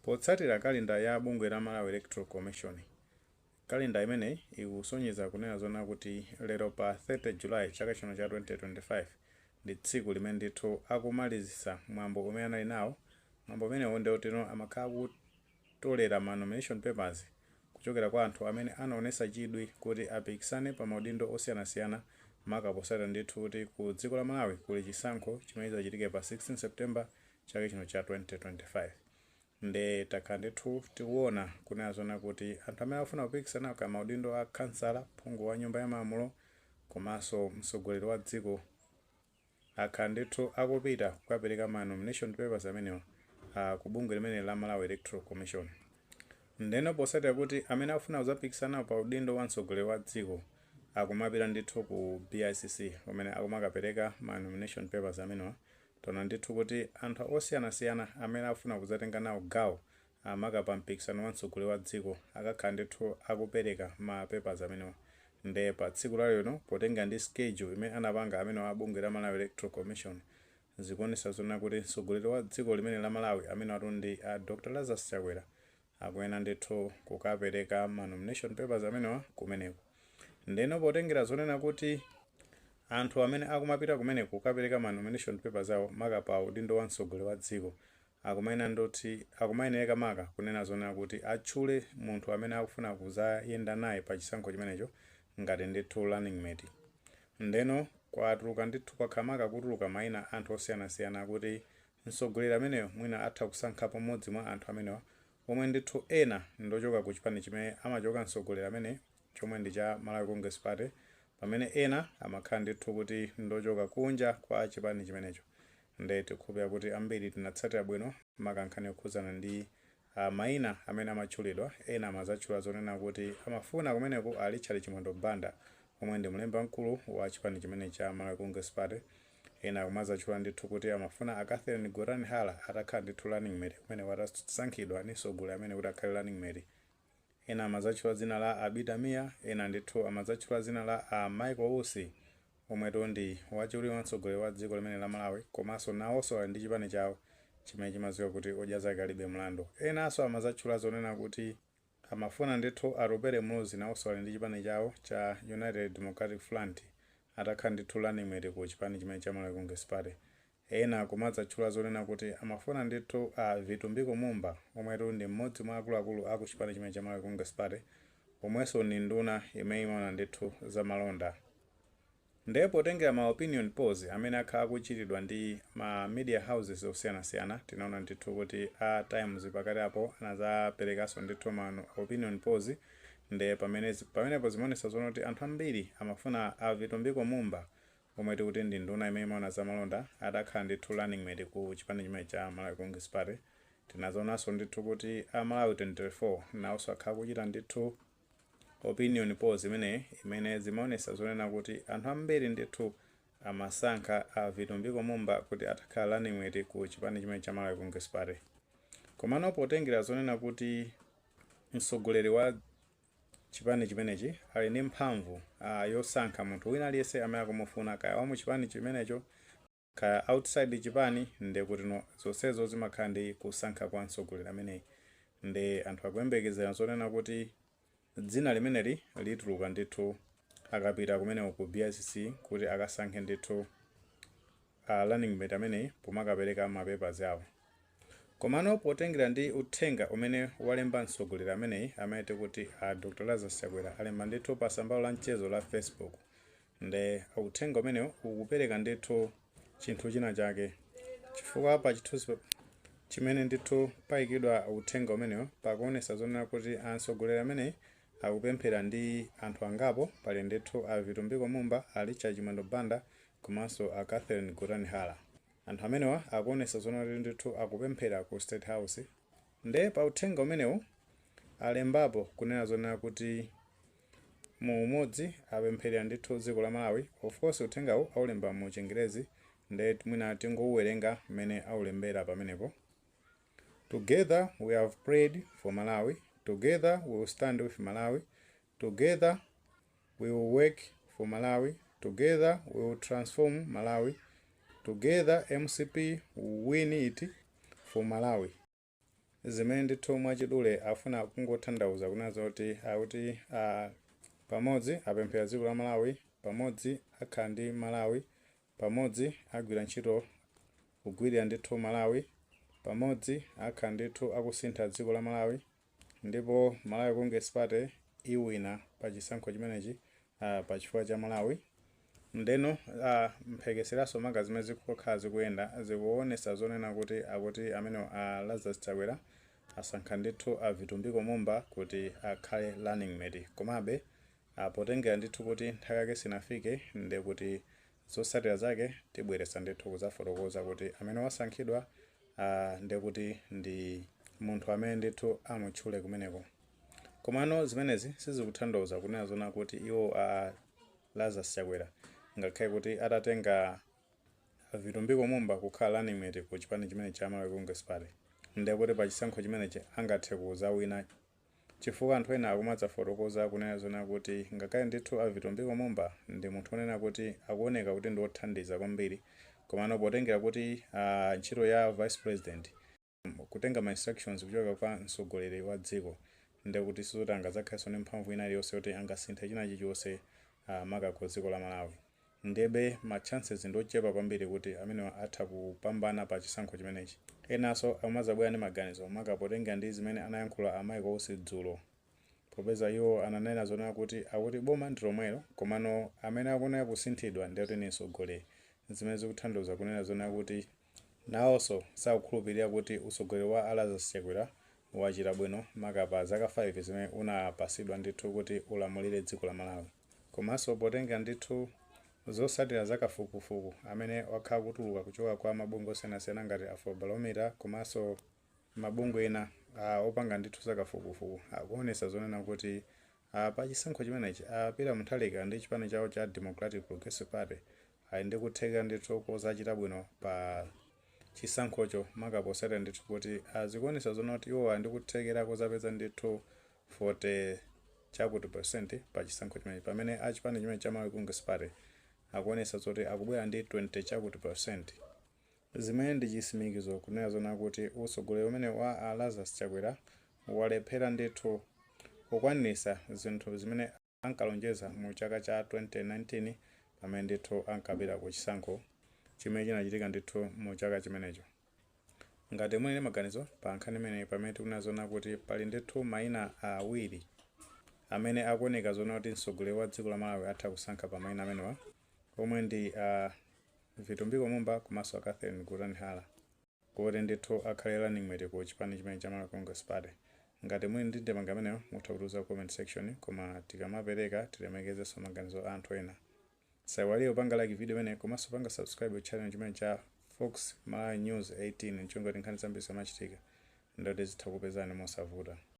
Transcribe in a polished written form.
Potsatira kalenda ya bungwe la Malawi Electoral Commission. Kalenda imeneyi ikusonyeza kunena zona kuti lero pa 30 July chaka chino cha 2025 ndi tsiku limene ndithu akumalizisa mwambo umene anali nawo. Mwambo umenewo ndi otero amakhala kutolera ma nomination papers kuchokera kwa anthu amene anaonesa chidwi kuti apikisane pa maudindo osiyanasiyana maka posata ndithu kuti ku dziko la Malawi kuli chisankho chimene chidzachitike pa 16 September chaka chino cha 2025. Nde takhala ndithu tikuona kunena zona kuti anthu amene akufuna kupikisana ka maudindo a kansala, phungu wa nyumba ya malamulo komanso mtsogoleri wa dziko akhala ndithu akupita kukapereka ma nomination papers amenewa ku bungwe limene la Malawi Electoral Commission. Ndeno posatira kuti amene akufuna kuzapikisana pa udindo wa mtsogoleri wa dziko akumapita ndithu ku BICC kumene akumakapereka ma nomination papers amenewa. Tona ndithu kuti anthu osiyanasiyana amene akufuna kuzatenga nawo gawo amakapa mpikisano wa mtsogoleri wa dziko akakhala ndithu akupereka ma papers amenewa. Nde pa tsiku la lero potenga ndi schedule imene anapanga amene wa bungwe la Malawi Electoral Commission zikuonesa zona kuti mtsogoleri wa dziko limene la Malawi amene watu ndi Dr. Lazarus Chakwera akuyena ndithu kukapereka ma nomination papers amenewa kumeneko. Ndeno potengera zonena kuti anthu amene akumapita kumene kukapereka ma nomination papers awo makapa udindo wa mtsogoleri wa dziko akumayenera maka kunena zonena kuti atchule munthu amene akufuna kuzayenda naye pa chisankho chimenecho ngati ndithu running mate. Ndeno kwatuluka ndithu kwakhamaka kutuluka mayina anthu osiyanasiyana kuti mtsogoleri ameneyo mwina atha kusankha pamodzi mwa anthu amenewa omwe ndithu ena ndochoka ku chipani chimene amachoka mtsogoleri amene chomwe ndi cha Malawi Congress Party, pamene ena amakhala ndithu kuti ndochoka kunja kwa chipani chimenecho. Nde tikukhulupirira kuti ambiri tinatsatira bwino makankhani okhuzana ndi mayina amene amatchulidwa. Ena amazatchula zonena kuti amafuna kumeneko ali Richard Chimwendo Banda omwe ndi mlembi mkulu wa chipani chimene cha Malawi Congress Party. Ena amazatchula ndithu kuti amafuna a Catherine Gorani Hala atakhala ndithu running mate kumene watasankhidwa ni mtsogoleri amene kuti akhale running mate. Ena amazatchula zina la Abida Mia, ena ndithu amazatchula zina la Michael Usi omwe ndi wachiwiri wa mtsogoleri wa dziko limene la Malawi komanso nawonso ali ndi chipani chawo chimene chimadziwa kuti odya zake alibe mlandu. Enanso amazatchula zonena kuti amafuna ndithu atopere Mlozi nawonso ali ndi chipani chawo cha United Democratic Front atakhala ndithu running mate ku chipani chimene cha Malawi Congress Party. Ena kumadzatchula zonena kuti amafuna ndithu Vitumbiko Mumba omwe ndi mmodzi mwa akuluakulu aku chipani chimene cha Malawi Congress Party omwenso ni nduna imene imaona ndithu za malonda. Ndipo tengera ma opinion polls amene akhala akuchitidwa ndi ma media houses osiyanasiyana tinaona ndithu kuti Times pakati apo anazaperekanso ndithu ma opinion polls. Nde pamenepo zimaonesa zona kuti anthu ambiri amafuna Vitumbiko Mumba omwe tikuti ndi nduna imene imaona za malonda atakhala ndithu running mate ku chipani chimene cha Malawi Congress Party. Tinazonaso ndithu kuti Malawi 24 nawonso akhala kuchita ndithu opinion polls imene zimaonesa zonena kuti anthu ambiri ndithu amasankha Vitumbiko Mumba kuti atakhala running mate ku chipani chimene cha Malawi Congress Party. Komano potengera zonena kuti mtsogoleri wa chipani chimenechi ali ndi mphamvu yosankha munthu wina aliyense amene akumufuna kaya wa mu chipani chimenecho kaya outside chipani, nde kuti zonsezo zimakhala ndi kusankha kwa mtsogoleri ameneyi. Nde anthu akuyembekezera zonena kuti dzina limeneli lituluka ndithu akapita kumeneko ku BICC kuti akasankhe ndithu running mate ameneyi pomakapereka ma papers awo. Komano potengera ndi uthenga umene walemba mtsogoleri ameneyi amene tikuti Dr. Lazarus Chakwera alemba ndithu pa tsamba la mchezo la Facebook. Nde uthenga umenewo ukupereka ndithu chinthu china chake chifukwa pa chithunzi chimene ndithu payikidwa uthenga umenewo pakuonesa zonena kuti mtsogoleri ameneyi akupemphera ndi anthu angapo pali ndithu Vitumbiko Mumba, Richard Chimwendo Banda komanso Catherine Gorani Hala. Anthu amenewa akuonesa zonena kuti ndithu akupemphera ku State House. Nde pa uthenga umenewo alembapo kunena zonena kuti mu umodzi apempherera ndithu dziko la Malawi. Of course uthengawo aulemba mu Chingerezi nde mwina tingouwerenga mmene aulembera pamenepo. Together we have prayed for Malawi. Together we will stand with Malawi. Together we will work for Malawi. Together we will transform Malawi. Together MCP will win it for Malawi. zimene ndithu mwachidule afuna kungotanthauza kunazo kuti akuti pamodzi apemphera dziko la Malawi, pamodzi akhala ndi Malawi, pamodzi agwira ntchito kugwirira ndithu Malawi, pamodzi akhala ndithu akusintha dziko la Malawi, ndipo Malawi Congress Party iwina pa chisankho chimenechi pa chifukwa cha Malawi. Ndeno mphekeseraso manga zimene zikukhala zikuyenda zikuonesa zonena kuti akuti amene Lazarus Chakwera asankha ndithu Vitumbiko Mumba kuti akhale running mate. Komabe potengera ndithu kuti nthawi yake sinafike, ndi kuti zotsatira zake tibweretsa ndithu kuzafotokoza kuti amene wasankhidwa ndi kuti ndi munthu amene ndithu amutchule kumeneko. Komano zimenezi sizikutanthauza kunena zona kuti iwo Lazarus Chakwera ngakhale kuti atatenga Vitumbiko Mumba kukhala running mate ku chipani chimene cha Malawi Congress Party, ndi kuti pa chisankho chimenechi angathe kuzawina, chifukwa anthu ena akumadzafotokoza kunena zona kuti ngakhale ndithu Vitumbiko Mumba ndi munthu onena kuti akuoneka kuti ndi othandiza kwambiri, komano potengera kuti ntchito ya vice president kutenga ma instructions kuchoka kwa mtsogoleri wa dziko, ndi kuti sizoti angadzakhalenso ndi mphamvu ina iliyonse kuti angasinthe china chilichonse makako dziko la Malawi. Ndebe ma chances ndochepa kwambiri kuti amene atha kupambana pa chisankho chimenechi. Enanso akumadzabwera ndi maganizo makapotengera ndi zimene anayankhula amayi Kosi dzulo, popeza iwo ananena zonena kuti akuti boma ndi lomwelo, komano amene akuoneka kusinthidwa ndi kuti ni mtsogoleri, zimene zikutanthauza kunena zonena kuti nawonso sakukhulupirira kuti utsogoleri wa Lazarus Chakwera wachita bwino makapa zaka 5 zimene unapasidwa ndithu kuti ulamulire dziko la Malawi. Komanso potengera ndithu zotsatira zakafukufuku amene wakhala kutuluka kuchoka kwa mabungwe osiyanasiyana ngati Afrobarometer, komanso mabungwe ena opanga ndithu zakafukufuku akuonesa zonena kuti pa chisankho chimenechi Peter Mutharika ndi chipani chawo cha Democratic Progressive Party ali ndi kutheka ndithu kozachita bwino pa chisankhocho, makaposera ndithu kuti zikuonesa zonena kuti iwo ali ndi kuthekera kozapeza ndithu 40% pa chisankho chimenechi, pamene achipani chimene cha Malawi Congress Party akuonesa zoti akubwera ndi 20%. Zimene ndi chisimikizo kunena zona kuti utsogoleri umene wa Lazarus Chakwera walephera ndithu kukwanisa zinthu zimene ankalonjeza mu chaka cha 2019 pamene ndithu ankapita ku chisankho chimene chinachitika ndithu mu chaka chimenecho. Ngati muli ndi maganizo pa nkhani imeneyi, pamene tikunena zona kuti pali ndithu mayina awiri amene akuoneka zona kuti mtsogoleri wa dziko la Malawi atha kusankha pa mayina amenewa, omwe ndi Vitumbiko Mumba komanso Catherine Guranhala, kuti ndithu akhale running mate ku chipani chimene cha Malawi Congress Party. Ngati muli ndi ndemanga ameneyo mutha kutuza comment section, koma tikamapereka tilemekezenso maganizo a anthu ena. Musaiwalire kupanga like video imeneyi komanso panga subscribe channel chimene cha Fox Malawi News 18 nchonga kuti nkhani zambiri zamachitika ndoti zitha kupezani mosavuta.